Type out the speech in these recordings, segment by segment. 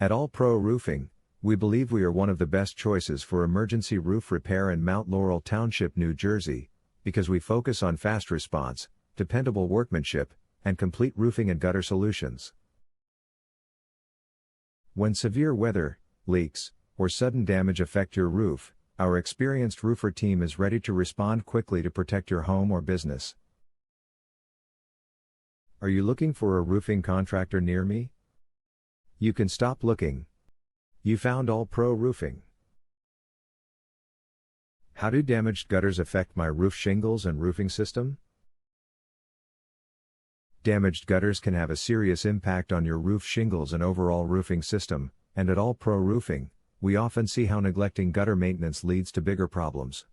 At All Pro Roofing, we believe we are one of the best choices for emergency roof repair in Mt Laurel Township, New Jersey, because we focus on fast response, dependable workmanship, and complete roofing and gutter solutions. When severe weather, leaks, or sudden damage affect your roof, our experienced roofer team is ready to respond quickly to protect your home or business. Are you looking for a roofing contractor near me? You can stop looking. You found All Pro Roofing. How do damaged gutters affect my roof shingles and roofing system? Damaged gutters can have a serious impact on your roof shingles and overall roofing system, and at All Pro Roofing, we often see how neglecting gutter maintenance leads to bigger problems.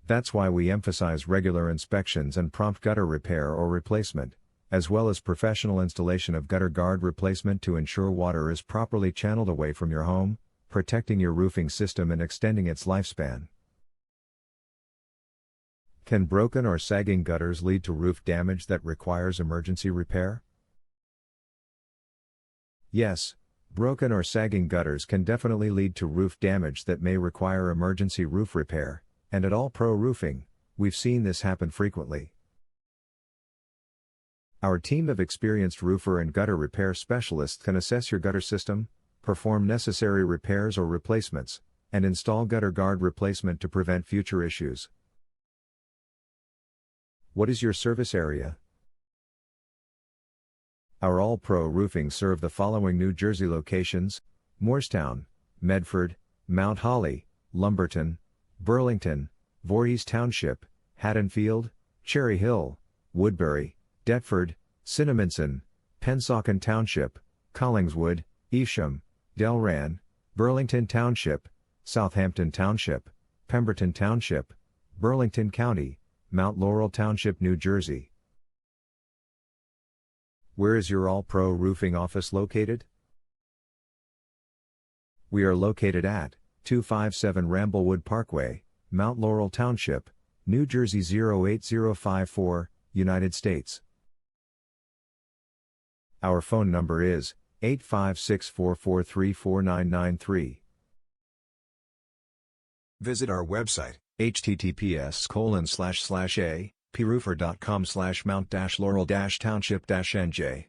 That's why we emphasize regular inspections and prompt gutter repair or replacement, as well as professional installation of gutter guard replacement to ensure water is properly channeled away from your home, protecting your roofing system and extending its lifespan. Can broken or sagging gutters lead to roof damage that requires emergency repair? Yes, broken or sagging gutters can definitely lead to roof damage that may require emergency roof repair, and at All Pro Roofing, we've seen this happen frequently. Our team of experienced roofer and gutter repair specialists can assess your gutter system, perform necessary repairs or replacements, and install gutter guard replacement to prevent future issues. What is your service area? Our All Pro Roofing serve the following New Jersey locations: Morristown, Medford, Mount Holly, Lumberton, Burlington, Voorhees Township, Haddonfield, Cherry Hill, Woodbury, Deptford, Cinnaminson, Pennsauken Township, Collingswood, Evesham, Delran, Burlington Township, Southampton Township, Pemberton Township, Burlington County, Mt Laurel Township, New Jersey. Where is your All Pro Roofing office located? We are located at 257 Ramblewood Parkway, Mt Laurel Township, New Jersey 08054, United States. Our phone number is 856-443-4993. Visit our website, https://aproofer.com/mount-laurel-township-nj